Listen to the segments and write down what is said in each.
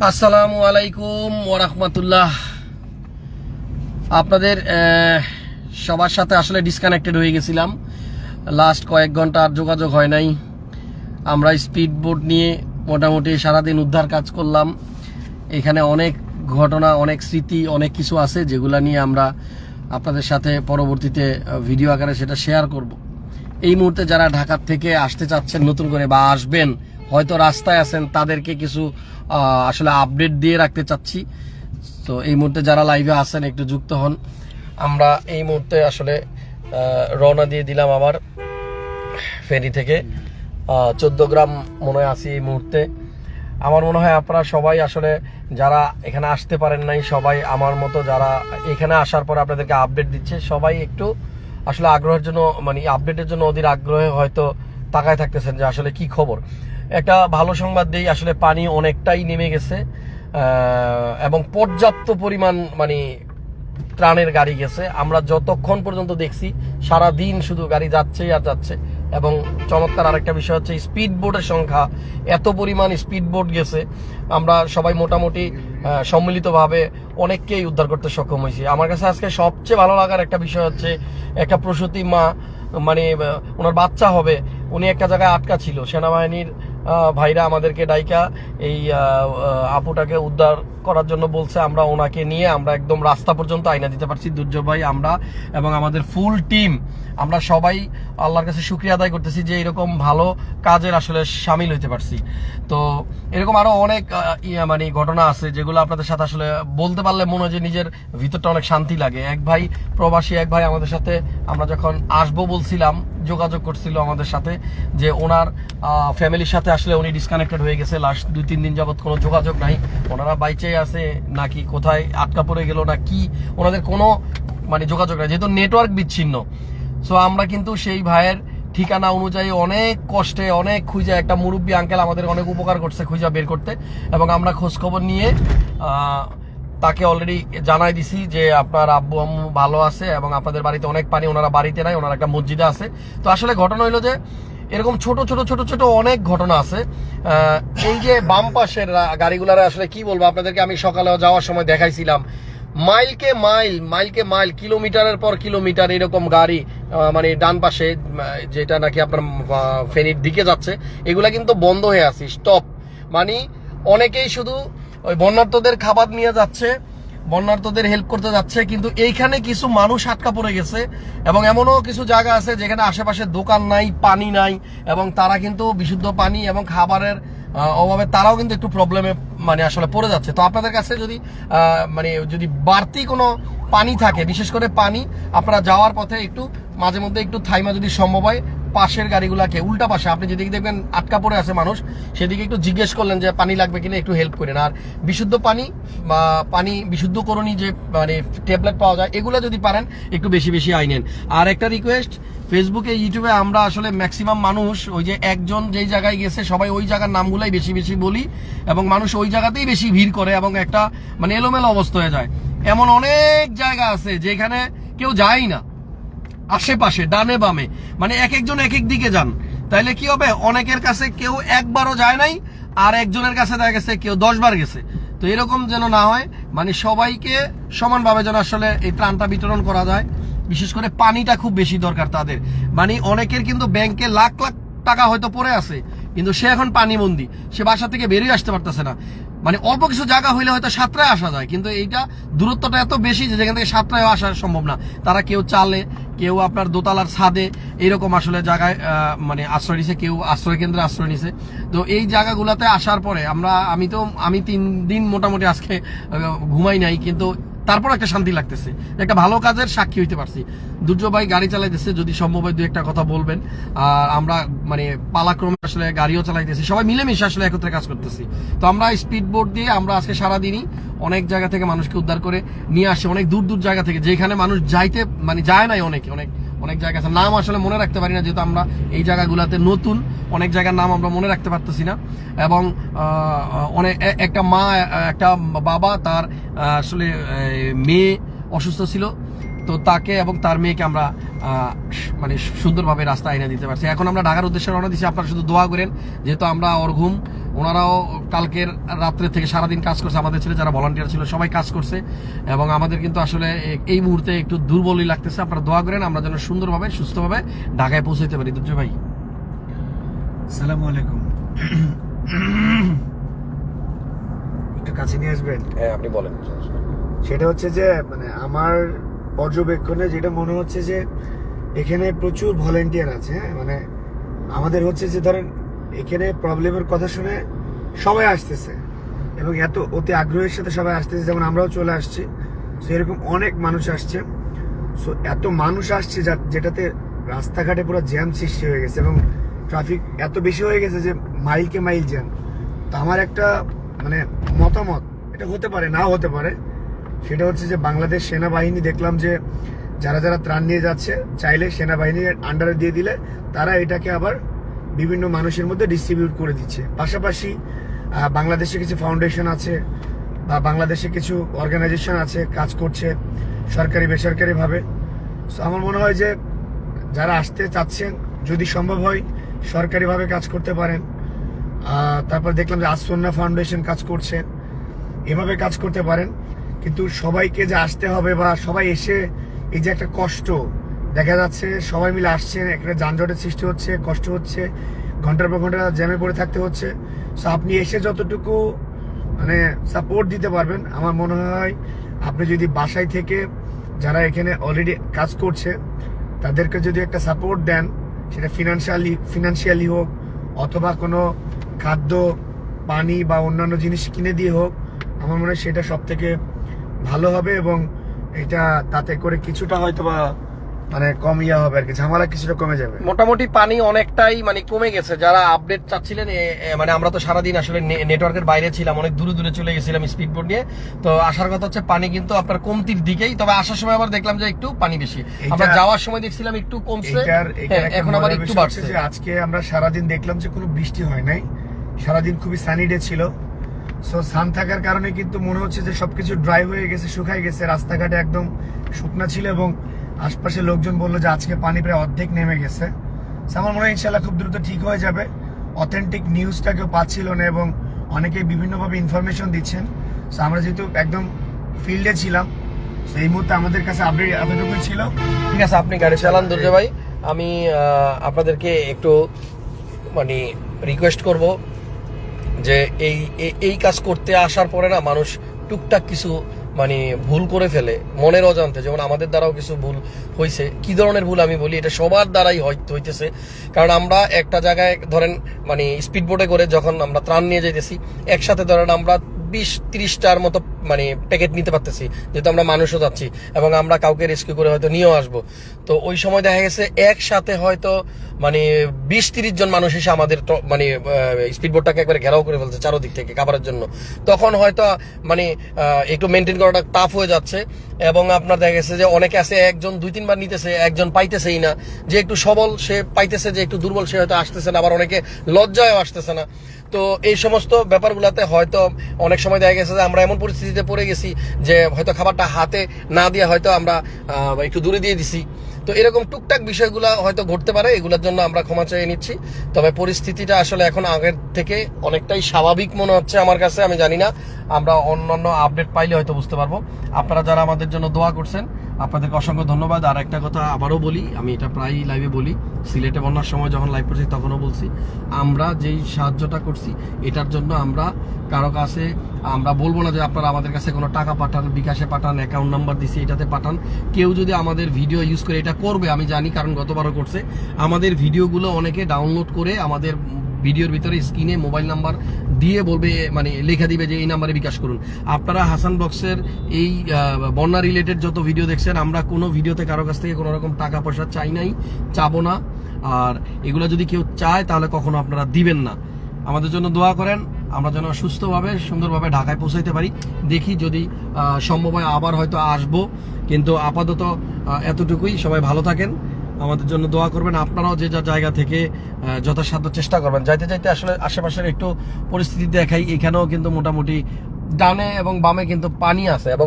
আসসালামু আলাইকুম ওয়া রাহমাতুল্লাহ। আপনাদের সবার সাথে আসলে ডিসকানেক্টেড হয়ে গেছিলাম, লাস্ট কয়েক ঘন্টা আর যোগাযোগ হয় নাই। আমরা স্পিড বোট নিয়ে মোটামুটি সারাদিন উদ্ধার কাজ করলাম। এখানে অনেক ঘটনা, অনেক স্মৃতি, অনেক কিছু আছে যেগুলা নিয়ে আমরা আপনাদের সাথে পরবর্তীতে ভিডিও আকারে সেটা শেয়ার করব। এই মুহূর্তে যারা ঢাকা থেকে আসতে চাচ্ছেন নতুন করে বা আসবেন, হয়তো রাস্তায় আছেন, তাদেরকে কিছু আসলে আপডেট দিয়ে রাখতে চাচ্ছি। তো এই মুহূর্তে যারা লাইভে আছেন একটু যুক্ত হন। আমরা এই মুহূর্তে আসলে রওনা দিয়ে দিলাম আবার ফেরি থেকে। 14 গ্রাম মনে হয় আছি এই মুহূর্তে। আমার মনে হয় আপনারা সবাই আসলে যারা এখানে আসতে পারেন নাই, সবাই আমার মতো যারা এখানে আসার পর আপনাদেরকে আপডেট দিচ্ছে, সবাই একটু আসলে আগ্রহের জন্য, মানে আপডেটের জন্য অধীর আগ্রহে হয়তো তাকায় থাকতেছেন যে আসলে কি খবর। একটা ভালো সংবাদ দিই, আসলে পানি অনেকটাই নেমে গেছে এবং পর্যাপ্ত পরিমাণ মানে ত্রাণের গাড়ি গেছে। আমরা যতক্ষণ পর্যন্ত দেখছি সারা দিন শুধু গাড়ি যাচ্ছেই আর যাচ্ছে। এবং চমৎকার আরেকটা বিষয় হচ্ছে স্পিড বোটের সংখ্যা, এত পরিমাণ স্পিড বোট গেছে, আমরা সবাই মোটামুটি সম্মিলিতভাবে অনেককেই উদ্ধার করতে সক্ষম হয়েছি। আমার কাছে আজকে সবচেয়ে ভালো লাগার একটা বিষয় হচ্ছে একটা প্রসূতি মা, মানে ওনার বাচ্চা হবে, উনি একটা জায়গায় আটকা ছিল। সেনাবাহিনীর ভাইরা আমাদেরকে ডাইকা এই আপুটাকে উদ্ধার করার জন্য বলছে। আমরা ওনাকে নিয়ে আমরা একদম রাস্তা পর্যন্ত আইনা দিতে পারছি। দুর্জয় ভাই, আমরা এবং আমাদের ফুল টিম, আমরা সবাই আল্লাহর কাছে শুকরিয়া আদায় করতেছি যে এরকম ভালো কাজের আসলে সামিল হইতে পারছি। তো এরকম আরো অনেক মানে ঘটনা আছে যেগুলো আপনাদের সাথে আসলে বলতে পারলে মনে হয় যে নিজের ভিতরটা অনেক শান্তি লাগে। এক ভাই প্রবাসী, এক ভাই আমাদের সাথে আমরা যখন আসবো বলছিলাম যোগাযোগ করছিল আমাদের সাথে যে ওনার ফ্যামিলির সাথে আসলে উনি ডিসকানেক্টেড হয়ে গেছে, লাস্ট 2-3 দিন যাবত কোনো যোগাযোগ নাই। ওনারা বাইচে আছে নাকি কোথায় আটকা পড়ে গেল না কি, ওনাদের কোনো মানে যোগাযোগ নাই, যেহেতু নেটওয়ার্ক বিচ্ছিন্ন। সো আমরা কিন্তু সেই ভাইয়ের ঠিকানা অনুযায়ী অনেক কষ্টে, অনেক খুঁজে, একটা মুরব্বী আঙ্কেল আমাদের অনেক উপকার করছে খুঁজা বের করতে, এবং আমরা খোঁজখবর নিয়ে তাকে অলরেডি জানাই দিছি যে আপনার আব্বু আম্মু ভালো আছে এবং আপনাদের বাড়িতে অনেক পানি, ওনারা বাড়িতে নাই, ওনারা একটা মসজিদে আছে। তো আসলে ঘটনা হইলো যে এরকম ছোট ছোট ছোট ছোট অনেক ঘটনা আছে। এই যে বাম পাশের গাড়িগুলার আসলে কি বলবো আপনাদেরকে, আমি সকালে যাওয়ার সময় দেখাইছিলাম মাইলকে মাইল, কিলোমিটারের পর কিলোমিটার এরকম গাড়ি, মানে ডান পাশে যেটা নাকি আপনার ফেনীর দিকে যাচ্ছে, এগুলা কিন্তু বন্ধ হয়ে আছে, স্টপ। মানে অনেকেই শুধু ওই বন্যার্তদের খাবার নিয়ে যাচ্ছে, বন্যার্তদের হেল্প করতে যাচ্ছে, কিন্তু এইখানে কিছু মানুষ আটকা পড়ে গেছে। এবং এমনও কিছু জায়গা আছে যেখানে আশেপাশে দোকান নাই, পানি নাই, এবং তারা কিন্তু বিশুদ্ধ পানি এবং খাবারের অভাবে তারাও কিন্তু একটু প্রবলেমে মানে আসলে পড়ে যাচ্ছে। তো আপনাদের কাছে যদি মানে যদি বাড়তি কোনো পানি থাকে, বিশেষ করে পানি, আপনারা যাওয়ার পথে একটু মাঝে মধ্যে একটু থাইমা যদি সম্ভব হয়, পাশের গাড়িগুলাকে উল্টা পাশে আপনি যেদিকে দেখবেন আটকা পড়ে আছে মানুষ, সেদিকে একটু জিজ্ঞেস করলেন যে পানি লাগবে কিনা, একটু হেল্প করেন। আর বিশুদ্ধ পানি বা পানি বিশুদ্ধকরণী যে মানে ট্যাবলেট পাওয়া যায়, এগুলো যদি পারেন একটু বেশি বেশি আইনেন। আর একটা রিকোয়েস্ট, ফেসবুকে, ইউটিউবে আমরা আসলে ম্যাক্সিমাম মানুষ ওই যে একজন যেই জায়গায় গেছে সবাই ওই জায়গার নামগুলাই বেশি বেশি বলি, এবং মানুষ ওই জায়গাতেই বেশি ভিড় করে এবং একটা মানে এলোমেলো অবস্থা হয়ে যায়। এমন অনেক জায়গা আছে যেখানে কেউ যায় না, আশেপাশে ডানে বামে, মানে এক একজন এক এক দিকে যান, তাইলে কি হবে, অনেকের কাছে কেউ একবারও যায় নাই, আর একজনের কাছে দেখা গেছে কেউ 10 বার গেছে। তো এরকম যেন না হয়, মানে সবাইকে সমানভাবে যেন আসলে এই ত্রাণটা বিতরণ করা যায়। বিশেষ করে পানিটা খুব বেশি দরকার তাদের। মানে অনেকের কিন্তু ব্যাংকে লাখ লাখ টাকা হয়তো পড়ে আছে, কিন্তু সে এখন পানিবন্দী, সে বাসা থেকে বেরিয়ে আসতে পারতেছে না। মানে অল্প কিছু জায়গা হইলে হয়তো সাতটায় আসা যায়, কিন্তু এইটা দূরত্বটা এত বেশি যে যেখান থেকে সাতটায় আসা সম্ভব না। তারা কেউ চালে, কেউ আপনার দোতলার ছাদে, এইরকম আসলে জায়গায় মানে আশ্রয় নিছে, কেউ আশ্রয় কেন্দ্রে আশ্রয় নিছে। তো এই জায়গাগুলোতে আসার পরে আমি 3 দিন মোটামুটি আজকে ঘুমাই নাই, কিন্তু তারপর একটা শান্তি লাগতেছে, একটা ভালো কাজের সাক্ষী হইতে পারছি। দুর্জয় ভাই গাড়ি চালাইতেছে, যদি সম্ভব হয় 2-1টা কথা বলবেন। আর আমরা মানে পালাক্রমে আসলে গাড়িও চালাইতেছি, সবাই মিলেমিশে আসলে একত্রে কাজ করতেছি। তো আমরা স্পিড বোট দিয়ে আমরা আজকে সারাদিনই অনেক জায়গা থেকে মানুষকে উদ্ধার করে নিয়ে আসি, অনেক দূর দূর জায়গা থেকে, যেখানে মানুষ যাইতে মানে যায় নাই। অনেক অনেক অনেক জায়গা আছে, নাম আসলে মনে রাখতে পারি না, যেহেতু আমরা এই জায়গাগুলোতে নতুন, অনেক জায়গার নাম আমরা মনে রাখতে পারতেছি না। এবং অনেক একটা মা, একটা বাবা, তার আসলে মেয়ে অসুস্থ ছিল, তো তাকে এবং তার মেয়েকে আমরা মানে সুন্দরভাবে রাস্তা এনে দিতে পারছি। এখন আমরা ঢাকার উদ্দেশ্যে রওনা দিচ্ছি, আপনারা শুধু দোয়া করেন, যেহেতু আমরা অর্ঘুম, ওনারাও কালকের রাত্রে থেকে সারাদিন কাজ করছে, আমাদের ছেলে যারা ভলান্টিয়ার ছিল সবাই কাজ করছে, এবং আমাদের কিন্তু আসলে এই মুহূর্তে একটু দুর্বলই লাগতেছে। আপনারা দোয়া করেন আমরা যেন সুন্দরভাবে সুস্থভাবে ঢাকায় পৌঁছাইতে পারি। দুর্জয় ভাই, আসসালামু আলাইকুম। একটু কাছে নিয়ে আসবেন। হ্যাঁ আপনি বলেন। সেটা হচ্ছে যে মানে আমার পর্যবেক্ষণে যেটা মনে হচ্ছে যে এখানে প্রচুর ভলেন্টিয়ার আছে। হ্যাঁ, মানে আমাদের হচ্ছে যে ধরেন এখানে প্রবলেমের কথা শুনে সবাই আসতেছে এবং এত অতি আগ্রহের সাথে সবাই আসতেছে, যেমন আমরাও চলে আসছি। সো এরকম অনেক মানুষ আসছে। সো এত মানুষ আসছে যেটাতে রাস্তাঘাটে পুরো জ্যাম সৃষ্টি হয়ে গেছে এবং ট্রাফিক এত বেশি হয়ে গেছে যে মাইলকে মাইল জ্যাম। তো আমার একটা মানে মতামত, এটা হতে পারে নাও হতে পারে, সেটা হচ্ছে যে বাংলাদেশ সেনাবাহিনী দেখলাম যে যারা যারা ত্রাণ নিয়ে যাচ্ছে চাইলে সেনাবাহিনীর আন্ডারে দিয়ে দিলে তারা এটাকে আবার বিভিন্ন মানুষের মধ্যে ডিস্ট্রিবিউট করে দিচ্ছে। পাশাপাশি বাংলাদেশে কিছু ফাউন্ডেশন আছে বা বাংলাদেশে কিছু অর্গানাইজেশন আছে কাজ করছে সরকারি বেসরকারিভাবে। সো আমার মনে হয় যে যারা আসতে চাচ্ছেন যদি সম্ভব হয় সরকারিভাবে কাজ করতে পারেন। তারপর দেখলাম যে আসন্না ফাউন্ডেশন কাজ করছে, এভাবে কাজ করতে পারেন। কিন্তু সবাইকে যে আসতে হবে বা সবাই এসে এই যে একটা কষ্ট দেখা যাচ্ছে, সবাই মিলে আসছেন, একটা যানজটের সৃষ্টি হচ্ছে, কষ্ট হচ্ছে, ঘন্টার পর ঘন্টা জ্যামে পড়ে থাকতে হচ্ছে। সো আপনি এসে যতটুকু মানে সাপোর্ট দিতে পারবেন, আমার মনে হয় আপনি যদি বাসায় থেকে যারা এখানে অলরেডি কাজ করছে তাদেরকে যদি একটা সাপোর্ট দেন, সেটা ফিনান্সিয়ালি হোক অথবা কোনো খাদ্য পানি বা অন্যান্য জিনিস কিনে দিয়ে হোক, আমার মনে হয় সেটা সব থেকে ভালো হবে এবং এটা তাতে করে কিছুটা হয়তো বা মানে কম ইয়া হবে আর কি, ঝামেলা কিছুটা কমে যাবে। মোটামুটি পানি অনেকটাই মানে কমে গেছে। যারা আপডেট চাচ্ছিলেন, মানে আমরা তো সারাদিন আসলে নেটওয়ার্কের বাইরে ছিলাম, অনেক দূরে দূরে চলে গেছিলাম স্পিড বোট নিয়ে। তো আসার কথা হচ্ছে পানি কিন্তু আপনার কমতির দিকেই, তবে আসার সময় আবার দেখলাম যে একটু পানি বেশি, আমরা যাওয়ার সময় দেখছিলাম একটু কমছে, এখন আবার একটু বাড়ছে। আজকে আমরা সারাদিন দেখলাম যে কোনো বৃষ্টি হয় নাই, সারাদিন খুবই সানি ডে ছিল। সো সান থাকার কারণে কিন্তু মনে হচ্ছে যে সবকিছু ড্রাই হয়ে গেছে, শুকায় গেছে, রাস্তাঘাটে একদম শুকনা ছিল এবং আশপাশের লোকজন বললো যে আজকে পানি প্রায় অর্ধেক নেমে গেছে। আমার মনে হয় ইনশাল্লাহ খুব দ্রুত ঠিক হয়ে যাবে। অথেন্টিক নিউজটা কেউ পাচ্ছিল না এবং অনেকে বিভিন্নভাবে ইনফরমেশন দিচ্ছেন। সো আমরা যেহেতু একদম ফিল্ডে ছিলাম, সো এই মুহূর্তে আমাদের কাছে আপডেট এতটুকুই ছিল। ঠিক আছে, আপনি গাড়ি চালান দুর্জয় ভাই। আমি আপনাদেরকে একটু মানে রিকোয়েস্ট করব যে এই কাজ করতে আসার পরে না মানুষ টুকটাক কিছু মানে ভুল করে ফেলে মনের অজান্তে, যেমন আমাদের দ্বারাও কিছু ভুল হয়েছে। কি ধরনের ভুল আমি বলি, এটা সবার দ্বারাই হইতেছে। কারণ আমরা একটা জায়গায় ধরেন মানে স্পিড বোটে করে যখন আমরা ত্রাণ নিয়ে যাইতেছি, একসাথে ধরেন আমরা 20-30টার মতো মানে প্যাকেট নিতে পারতেছি, যেহেতু আমরা মানুষও যাচ্ছি এবং আমরা কাউকে রেস্কিউ করে হয়তো নিয়েও আসবো। তো ওই সময় দেখা গেছে একসাথে হয়তো মানে 20-30 জন মানুষ এসে আমাদের মানে স্পিডবোটটাকে একবারে ঘেরাও করে ফেলছে চারোদিক থেকে খাবারের জন্য। তখন হয়তো মানে একটু মেনটেন করাটা টাফ হয়ে যাচ্ছে এবং আপনার দেখা গেছে যে অনেকে আছে একজন 2-3 বার নিতেছে, একজন পাইতেছেই না, যে একটু সবল সে পাইতেছে, যে একটু দুর্বল সে হয়তো আসতেছে না, আবার অনেকে লজ্জায়ও আসতেছে না। তো এই সমস্ত ব্যাপারগুলোতে হয়তো অনেক সময় দেখা গেছে যে আমরা এমন পরিস্থিতিতে পড়ে গেছি যে হয়তো খাবারটা হাতে না দিয়ে হয়তো আমরা একটু দূরে দিয়ে দিছি। তো এরকম টুকটাক বিষয়গুলো হয়তো ঘটতে পারে, এগুলোর জন্য আমরা ক্ষমা চেয়ে নিচ্ছি। তবে পরিস্থিতিটা আসলে এখন আগের থেকে অনেকটাই স্বাভাবিক মনে হচ্ছে আমার কাছে। আমি জানি না, আমরা অন্যান্য আপডেট পাইলে হয়তো বুঝতে পারবো। আপনারা যারা আমাদের জন্য দোয়া করছেন আপনাদেরকে অসংখ্য ধন্যবাদ। আর একটা কথা আবারও বলি, আমি এটা প্রায়ই লাইভে বলি, সিলেটে বন্যার সময় যখন লাইভ করছি তখনও বলছি, আমরা যেই সাহায্যটা করছি এটার জন্য আমরা কারো কাছে আমরা বলবো না যে আপনারা আমাদের কাছে কোনো টাকা পাঠান, বিকাশে পাঠান, অ্যাকাউন্ট নাম্বার দিছি এটাতে পাঠান। কেউ যদি আমাদের ভিডিও ইউজ করে, এটা করবে আমি জানি, কারণ গতবারও করছে, আমাদের ভিডিওগুলো অনেকে ডাউনলোড করে আমাদের ভিডিওর ভিতরে স্ক্রিনে মোবাইল নাম্বার দিয়ে বলবে, মানে লেখা দিবে যে এই নাম্বারে বিকাশ করুন। আপনারা হাসান ব্লগসের এই বন্যা রিলেটেড যত ভিডিও দেখছেন, আমরা কোনো ভিডিওতে কারো কাছ থেকে কোনো রকম টাকা পয়সা চাই নাই, চাবো না। আর এগুলো যদি কেউ চায় তাহলে কখনো আপনারা দিবেন না। আমাদের জন্য দোয়া করেন, আমরা যেন সুস্থভাবে সুন্দরভাবে ঢাকায় পৌঁছাইতে পারি। দেখি যদি সম্ভব হয় আবার হয়তো আসবো, কিন্তু আপাতত এতটুকুই। সবাই ভালো থাকেন, আমাদের জন্য দোয়া করবেন। আপনারাও যে যা জায়গা থেকে যথাসাধ্য চেষ্টা করবেন। যাইতে যাইতে আসলে আশেপাশের একটু পরিস্থিতি দেখাই, এখানেও কিন্তু মোটামুটি ডানে এবং বামে কিন্তু পানি আছে। এবং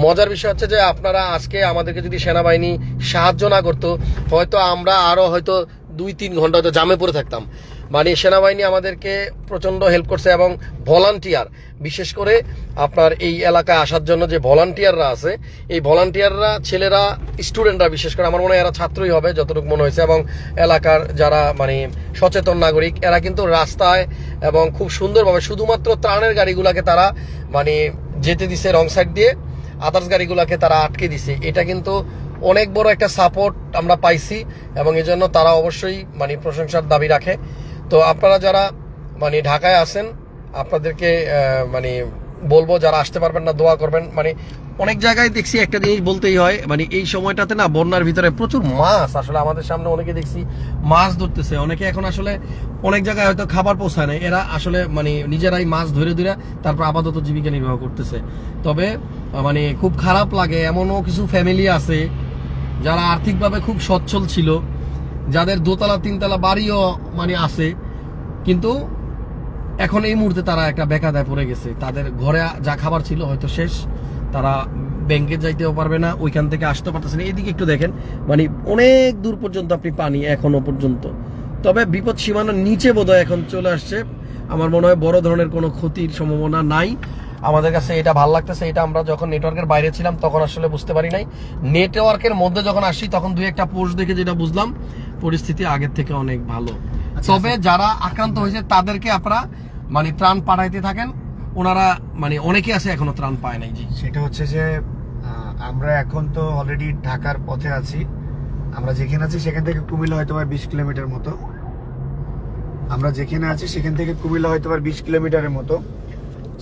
মজার বিষয় হচ্ছে যে আপনারা আজকে আমাদেরকে যদি সেনাবাহিনী সাহায্য না করতো, হয়তো আমরা আরো হয়তো 2-3 ঘন্টা হয়তো জামে পড়ে থাকতাম। মানে সেনাবাহিনী আমাদেরকে প্রচন্ড হেল্প করছে, এবং ভলান্টিয়ার, বিশেষ করে আপনার এই এলাকায় আসার জন্য যে ভলান্টিয়াররা আছে, এই ভলান্টিয়াররা ছেলেরা, স্টুডেন্টরা, বিশেষ করে আমার মনে হয় এরা ছাত্রই হবে যতটুকু মনে হয়েছে, এবং এলাকার যারা মানে সচেতন নাগরিক, এরা কিন্তু রাস্তায় এবং খুব সুন্দরভাবে শুধুমাত্র ত্রাণের গাড়িগুলোকে তারা মানে যেতে দিছে রং সাইড দিয়ে, আদার্স গাড়িগুলোকে তারা আটকে দিছে। এটা কিন্তু অনেক বড় একটা সাপোর্ট আমরা পাইছি, এবং এই জন্য তারা অবশ্যই মানে প্রশংসার দাবি রাখে। তো আপনারা যারা মানে ঢাকায় আছেন, আপনাদেরকে মানে বলবো যারা আসতে পারবেন না দোয়া করবেন। মানে অনেক জায়গায় দেখছি, একটা জিনিস বলতেই হয়, মানে এই সময়টাতে না বন্যার ভিতরে প্রচুর মাছ, আসলে আমাদের সামনে অনেকে দেখছি মাছ ধরতেছে, অনেকে এখন আসলে অনেক জায়গায় হয়তো খাবার পৌঁছায় না, এরা আসলে মানে নিজেরাই মাছ ধরে ধরে তারপর আপাতত জীবিকা নির্বাহ করতেছে। তবে মানে খুব খারাপ লাগে, এমনও কিছু ফ্যামিলি আছে যারা আর্থিকভাবে খুব সচ্ছল ছিল, যাদের 2-3 বাড়িও মানে আছে, কিন্তু এখন এই মুহূর্তে তারা একটা বেকায়দায় পড়ে গেছে। তাদের ঘরে যা খাবার ছিল হয়তো শেষ, তারা ব্যাংকে যাইতেও পারবে না, ওইখান থেকে আসতে পারতেছে না। এদিকে একটু দেখেন, মানে অনেক দূর পর্যন্ত আপনি পানি এখনো পর্যন্ত। তবে বিপদ সীমানার নিচে বোধহয় এখন চলে আসছে। আমার মনে হয় বড় ধরনের কোনো ক্ষতির সম্ভাবনা নাই। আমাদের কাছে এটা ভালো লাগতেছে। এটা আমরা যখন নেটওয়ার্কের বাইরে ছিলাম তখন আসলে বুঝতে পারি নাই। নেটওয়ার্কের মধ্যে যখন আসি তখন 2-1 পোস্ট দেখে যেটা বুঝলাম, পরিস্থিতি আগের থেকে অনেক ভালো। তবে যারা আক্রান্ত হয়েছে তাদেরকে আপনারা মানে ত্রাণ পাঠাইতে থাকেন। ওনারা মানে অনেকে আছে এখনো ত্রাণ পায় নাই। জি, সেটা হচ্ছে যে আমরা এখন তো অলরেডি ঢাকার পথে আছি। আমরা যেখানে আছি সেখান থেকে কুমিল্লা হয়তো 20 কিলোমিটার মতো। আমরা যেখানে আছি সেখান থেকে কুমিল্লা হয়তো 20 কিলোমিটারের মতো।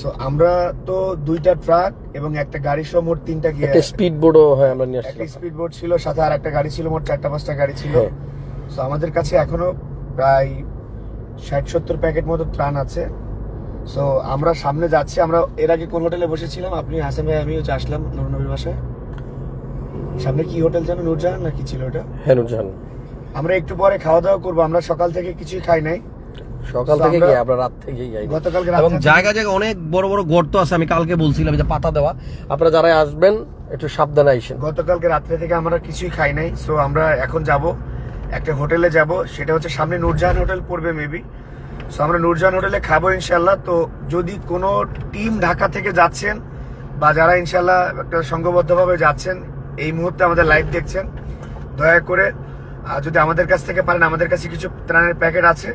সো আমরা তো 2টা ট্রাক এবং একটা গাড়ি সহ মোট 3টা গিয়ে একটা স্পিড বোর্ডও হয় আমরা নিয়ে একটা আসলাম। স্পিড বোট ছিল, সাথে আর একটা গাড়ি ছিল, মোট 4-5টা গাড়ি ছিল। হ্যাঁ। সো আমাদের কাছে এখনো প্রায় 60-70 প্যাকেট মতো ত্রাণ আছে। সো আমরা সামনে যাচ্ছি। আমরা এর আগে কোন হোটেলে বসেছিলাম? আপনি, হাসান ভাই, আমি হচ্ছে আসলাম নবীর বাসায়। সামনে কি হোটেল জানো? নূরজাহান না কি ছিল ওটা? হ্যাঁ, নুরজাহান। আমরা একটু পরে খাওয়া দাওয়া করবো। আমরা সকাল থেকে কিছুই খাই নাই। সকাল So থেকে আমরা গিয়ে আমরা রাত থেকেই যাই। গতকালকে রাত এবং থেকে- জায়গা জায়গা অনেক বড় বড় গর্ত আছে, আমি কালকে বলছিলাম যে পাতা দেওয়া। আপনারা যারা আসবেন একটু সাবধানে আইসেন। গতকালকে রাত্রে থেকে আমরা কিছুই খাই নাই। সো আমরা এখন যাব একটা হোটেলে যাব, সেটা হচ্ছে সামনে নূরজাহান হোটেল পড়বে মেবি। সো আমরা নূরজাহান হোটেলে খাবো ইনশাল্লাহ। তো যদি কোনো টিম ঢাকা থেকে যাচ্ছেন বা যারা ইনশাল্লাহ একটা সংঘবদ্ধভাবে যাচ্ছেন, এই মুহূর্তে আমাদের লাইভ দেখছেন, দয়া করে যদি আমাদের কাছ থেকে পারেন, আমাদের কাছে কিছু ত্রাণের প্যাকেট আছে,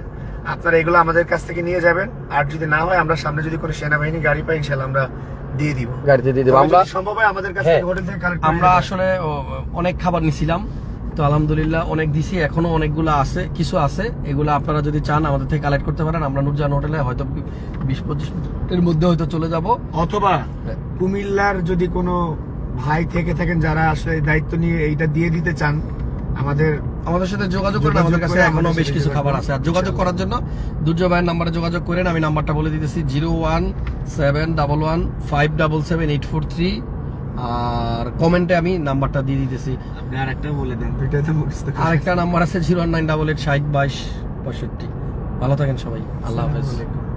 আপনারা এগুলো আমাদের কাছ থেকে নিয়ে যাবেন। আর যদি না হয়, আমরা সামনে যদি কোনো সেনাবাহিনী গাড়ি পাই ইনশাল্লাহ আমরা দিয়ে দিব, গাড়িতে দিয়ে দেবো তবে আমরা। যদি সম্ভব হয় আমাদের কাছ হ্যাঁ, থেকে হোটেল থেকে কালেক্ট আমরা আসলে অনেক খাবার নিছিলাম, তো আলহামদুলিল্লাহ অনেক দিছি, এখনো অনেকগুলো আছে, কিছু আছে। এগুলো আপনারা যদি চান আমাদের থেকে কালেক্ট করতে পারেন। আমরা নূরজাহান হোটেলে হয়তো 20-25 মিনিটের মধ্যে হয়তো চলে যাব। অথবা হ্যাঁ। কুমিল্লার যদি কোনো ভাই থেকে থাকেন যারা আসলে দায়িত্ব নিয়ে এইটা দিয়ে দিতে চান, আমাদের সাথে যোগাযোগ করেন। আমাদের কাছে এখনো বেশ কিছু খাবার আছে। আর যোগাযোগ করার জন্য দুর্জয় ভাইয়ের নাম্বারে যোগাযোগ করেন। আমি নাম্বারটা বলে দিতেছি 01711577843। আর কমেন্টে আমি নাম্বারটা দিয়ে দিতেছি। আপনি আরেকটা বলে দেন, দুইটা তো মুখস্থ করা আরেকটা নাম্বার আছে 01988602265। ভালো থাকেন সবাই, আল্লাহ হাফেজ।